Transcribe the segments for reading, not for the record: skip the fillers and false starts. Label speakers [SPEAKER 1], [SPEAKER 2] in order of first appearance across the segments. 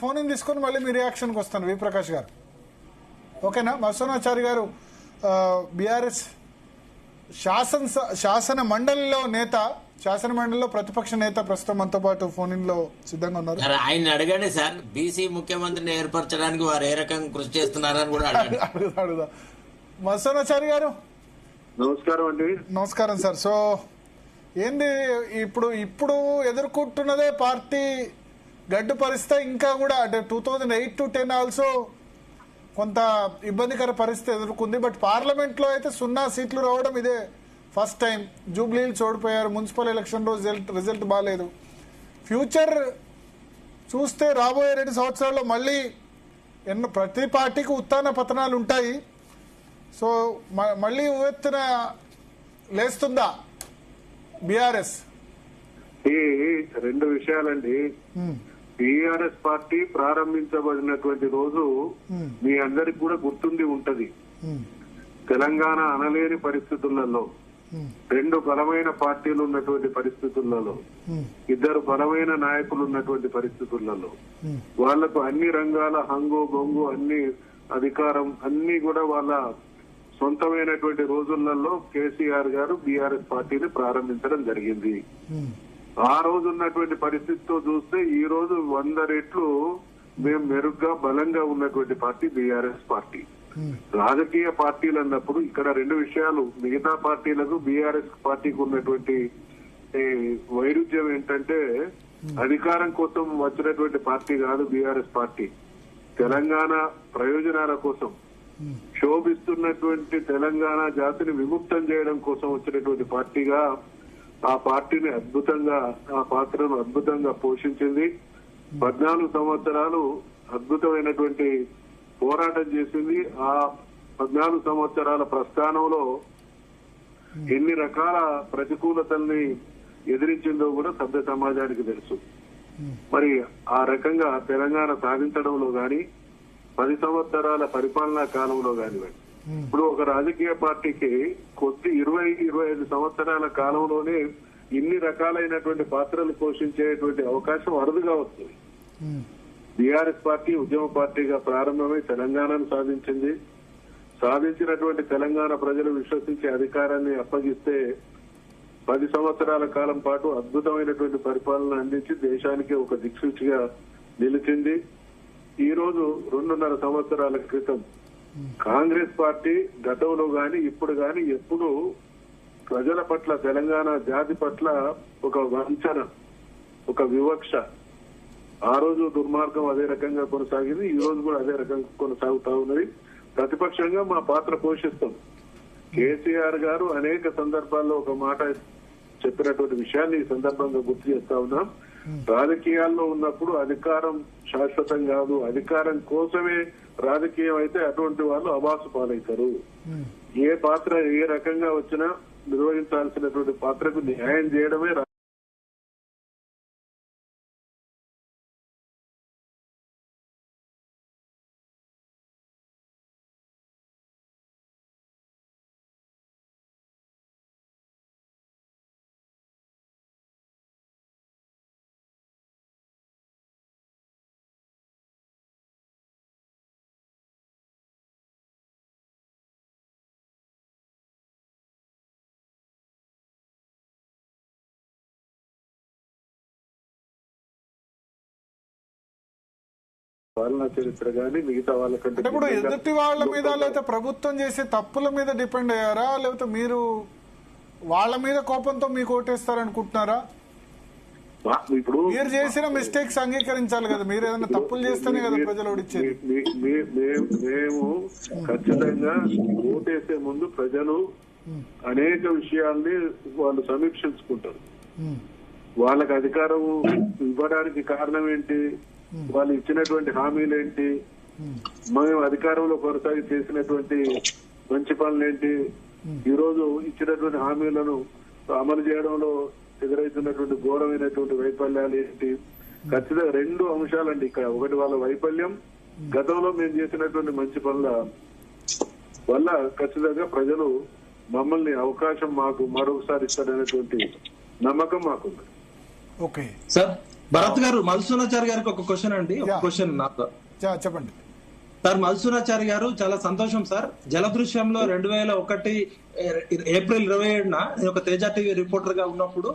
[SPEAKER 1] Phone in తీసుకొని మళ్ళీ మీ రియాక్షన్కి వస్తాను వి ప్రకాష్ గారు. ఓకేనా? మత్స్యనాచారి గారు బీఆర్ఎస్ శాసన మండలిలో నేత, శాసన మండలిలో ప్రతిపక్ష నేత ప్రస్తుతం మనతో పాటు ఫోన్ ఇన్ లో సిద్ధంగా ఉన్నారు.
[SPEAKER 2] ఆయన అడగండి సార్, బీసీ ముఖ్యమంత్రిని ఏర్పరచడానికి వారు ఏ రకంగా కృషి చేస్తున్నారని కూడా
[SPEAKER 1] అడుగుదా. మత్స్యనాచారి గారు
[SPEAKER 3] నమస్కారం అండి.
[SPEAKER 1] నమస్కారం సార్. సో ఏంది ఇప్పుడు ఎదుర్కొంటున్నదే పార్టీ గడ్డు పరిస్థితి, ఇంకా కూడా అంటే 2008 to 10 ఆల్సో కొంత ఇబ్బందికర పరిస్థితి ఎదుర్కొంది. బట్ పార్లమెంట్ లో అయితే 0 సీట్లు రావడం ఇదే ఫస్ట్ టైం. జూబ్లీహిల్స్ ఓడిపోయారు, మున్సిపల్ ఎలక్షన్ రోజు రిజల్ట్ బాగాలేదు. ఫ్యూచర్ చూస్తే రాబోయే 2 సంవత్సరాల్లో మళ్ళీ ప్రతి పార్టీకి ఉత్థాన పతనాలు ఉంటాయి. సో మళ్ళీ ఉవ్వెత్తున లేస్తుందా బీఆర్ఎస్?
[SPEAKER 3] ఈ 2 విషయాలండి. బీఆర్ఎస్ పార్టీ ప్రారంభించబడినటువంటి రోజు మీ అందరికి కూడా గుర్తుండి ఉంటది. తెలంగాణ అనలేని పరిస్థితులలో, 2 బలమైన పార్టీలు ఉన్నటువంటి పరిస్థితులలో, 2 బలమైన నాయకులు ఉన్నటువంటి పరిస్థితులలో, వాళ్లకు అన్ని రంగాల హంగు బొంగు అన్ని అధికారం అన్ని కూడా వాళ్ళ సొంతమైనటువంటి రోజులలో కేసీఆర్ గారు బీఆర్ఎస్ పార్టీని ప్రారంభించడం జరిగింది. ఆ రోజు ఉన్నటువంటి పరిస్థితితో చూస్తే ఈ రోజు 100 రెట్లు మేము మెరుగ్గా బలంగా ఉన్నటువంటి పార్టీ బీఆర్ఎస్ పార్టీ. రాజకీయ పార్టీలు అన్నప్పుడు ఇక్కడ 2 విషయాలు. మిగతా పార్టీలకు బీఆర్ఎస్ పార్టీకి ఉన్నటువంటి వైరుధ్యం ఏంటంటే అధికారం కోసం వచ్చినటువంటి పార్టీ కాదు బీఆర్ఎస్ పార్టీ. తెలంగాణ ప్రయోజనాల కోసం, శోభిస్తున్నటువంటి తెలంగాణ జాతిని విముక్తం చేయడం కోసం వచ్చినటువంటి పార్టీగా ఆ పార్టీని ఆ పాత్రను అద్భుతంగా పోషించింది. 14 సంవత్సరాలు అద్భుతమైనటువంటి పోరాటం చేసింది. ఆ 14 సంవత్సరాల ప్రస్థానంలో ఎన్ని రకాల ప్రతికూలతల్ని ఎదిరించిందో కూడా సభ్య సమాజానికి తెలుసు. మరి ఆ రకంగా తెలంగాణ సాధించడంలో గాని 10 సంవత్సరాల పరిపాలనా కాలంలో కానివ్వండి, ఇప్పుడు ఒక రాజకీయ పార్టీకి 20-25 సంవత్సరాల కాలంలోనే ఇన్ని రకాలైనటువంటి పాత్రలు పోషించేటువంటి అవకాశం అరుదుగా వస్తుంది. బీఆర్ఎస్ పార్టీ ఉద్యమ పార్టీగా ప్రారంభమై తెలంగాణను సాధించింది. సాధించినటువంటి తెలంగాణ ప్రజలు విశ్వసించే అధికారాన్ని అప్పగిస్తే 10 సంవత్సరాల కాలం పాటు అద్భుతమైనటువంటి పరిపాలన అందించి దేశానికి ఒక దిక్సూచిగా నిలిచింది. ఈ రోజు 2.5 సంవత్సరాల క్రితం కాంగ్రెస్ పార్టీ గతంలో గాని ఇప్పుడు గాని ఎప్పుడు ప్రజల పట్ల, తెలంగాణ జాతి పట్ల ఒక వంచన, ఒక వివక్ష, ఆ రోజు దుర్మార్గం అదే రకంగా కొనసాగింది. ఈ రోజు కూడా అదే రకంగా కొనసాగుతా ఉన్నది. ప్రతిపక్షంగా మా పాత్ర పోషిస్తాం. కేసీఆర్ గారు అనేక సందర్భాల్లో ఒక మాట చెప్పినటువంటి విషయాన్ని ఈ సందర్భంగా గుర్తు చేస్తా ఉన్నాం. రాజకీయాల్లో ఉన్నప్పుడు అధికారం శాశ్వతం కాదు, అధికారం కోసమే రాజకీయం అయితే అటువంటి వాళ్ళు అబాసు పాలవుతారు. ఏ పాత్ర ఏ రకంగా వచ్చినా నిర్వహించాల్సినటువంటి పాత్రకు న్యాయం చేయడమే పాలనా చరిత్ర గానీ మిగతా వాళ్ళకంటే.
[SPEAKER 1] ఇప్పుడు ఎదుటి వాళ్ళ మీద లేకపోతే ప్రభుత్వం చేసే తప్పుల మీద డిపెండ్ అయ్యారా, లేకపోతే మీరు వాళ్ళ మీద కోపంతో మీకు ఓటేస్తారనుకుంటున్నారా?
[SPEAKER 3] ఇప్పుడు
[SPEAKER 1] మీరు చేసిన మిస్టేక్స్ అంగీకరించాలి కదా. మీరు ఏదైనా తప్పులు చేస్తేనే కదా ప్రజలు ఓడిచ్చేది.
[SPEAKER 3] మేము ఖచ్చితంగా ఓటేసే ముందు ప్రజలు అనేక విషయాల్ని వాళ్ళు సమీక్షించుకుంటారు. వాళ్ళకి అధికారం ఇవ్వడానికి కారణం ఏంటి, వాళ్ళు ఇచ్చినటువంటి హామీలేంటి, మేము అధికారంలో కొనసాగి చేసినటువంటి మంచి పనులేంటి, ఈ రోజు ఇచ్చినటువంటి హామీలను అమలు చేయడంలో ఎదురైతున్నటువంటి ఘోరమైనటువంటి వైఫల్యాలు ఏంటి. ఖచ్చితంగా 2 అంశాలండి ఇక్కడ. ఒకటి వాళ్ళ వైఫల్యం, గతంలో మేము చేసినటువంటి మంచి పనుల వల్ల ఖచ్చితంగా ప్రజలు మమ్మల్ని అవకాశం మాకు మరొకసారి ఇస్తారనేటువంటి నమ్మకం మాకుంది.
[SPEAKER 1] ఓకే
[SPEAKER 4] సార్ భరత్ గారు, మధుసూనాచారి గారికి ఒక క్వశ్చన్ అండి. ఒక
[SPEAKER 1] Yeah.
[SPEAKER 4] క్వశ్చన్ నాకు
[SPEAKER 1] చెప్పండి
[SPEAKER 4] సార్. మధుసూనాచారి గారు, చాలా సంతోషం సార్. జలదృశ్యంలో 2001 ఏప్రిల్ 27న నేను ఒక తేజ టీవీ రిపోర్టర్ గా ఉన్నప్పుడు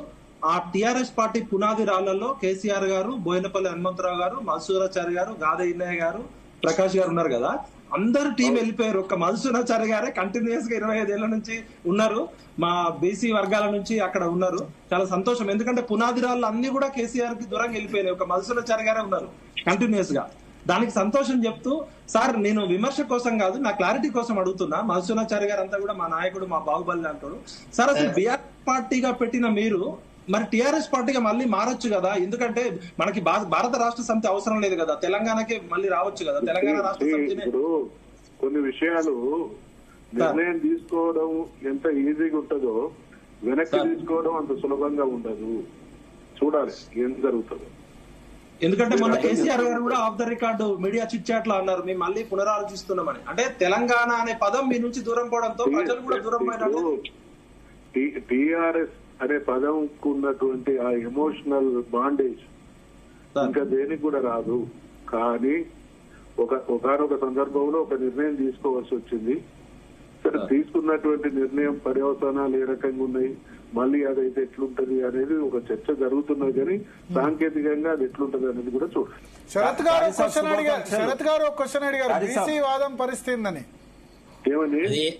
[SPEAKER 4] ఆ టిఆర్ఎస్ పార్టీ పునాది రాళ్లలో కేసీఆర్ గారు, బోయినపల్లి హనుమంతరావు గారు, మధుసూనాచారి గారు, గాదే ఇన్నయ్య గారు, ప్రకాష్ గారు ఉన్నారు కదా. అందరు టీం వెళ్ళిపోయారు. ఒక మధుసూనాచారి గారే కంటిన్యూస్ గా 25 ఏళ్ల నుంచి ఉన్నారు. మా బీసీ వర్గాల నుంచి అక్కడ ఉన్నారు. చాలా సంతోషం. ఎందుకంటే పునాది రాళ్ళు అన్ని కూడా కేసీఆర్ కి దూరంగా వెళ్ళిపోయినాయి. ఒక మధుసూనాచారి గారే ఉన్నారు కంటిన్యూస్ గా. దానికి సంతోషం చెప్తూ, సార్ నేను విమర్శ కోసం కాదు, నా క్లారిటీ కోసం అడుగుతున్నా. మధుసూనాచారి గారు అంతా కూడా మా నాయకుడు, మా బాహుబలి అంటాడు. సార్ అసలు బీఆర్ పార్టీగా పెట్టిన మీరు మరి టిఆర్ఎస్ పార్టీగా మళ్ళీ మారొచ్చు కదా? ఎందుకంటే మనకి భారత రాష్ట్ర సమితి అవసరం లేదు కదా, తెలంగాణకి మళ్ళీ రావచ్చు కదా. తెలంగాణ రాష్ట్ర సమితిని
[SPEAKER 3] ఇప్పుడు కొన్ని విషయాలు నిర్ణయం తీసుకోవడం ఎంత ఈజీగా ఉంటుందో వెనక్కి తీసుకోవడం అంత సులభంగా ఉండదు. చూడాలి ఏం జరుగుతుందో.
[SPEAKER 4] ఎందుకంటే మొన్న కేసీఆర్ గారు కూడా off the record media chit chat లో అన్నారు, మేము మళ్ళీ పునరాలోచిస్తున్నామని. అంటే తెలంగాణ అనే పదం మీ నుంచి దూరం పోవడంతో ప్రజలు కూడా దూరం అయినట్టు.
[SPEAKER 3] టిఆర్ఎస్ అనే పదంకు ఉన్నటువంటి ఆ ఎమోషనల్ బాండేజ్ ఇంకా దేనికి కూడా రాదు. కానీ ఒకనొక సందర్భంలో ఒక నిర్ణయం తీసుకోవాల్సి వచ్చింది. సరే, తీసుకున్నటువంటి నిర్ణయం పర్యవసానాలు ఏ రకంగా ఉన్నాయి, మళ్ళీ అదైతే ఎట్లుంటది అనేది ఒక చర్చ జరుగుతున్నది. కానీ సాంకేతికంగా అది ఎట్లుంటది అనేది కూడా చూడాలి.
[SPEAKER 1] శరత్ గారు ఒక క్వశ్చన్ అడిగారు. బీసీ వాదం పరిస్థితి ఉందని
[SPEAKER 3] ఏమని
[SPEAKER 2] అది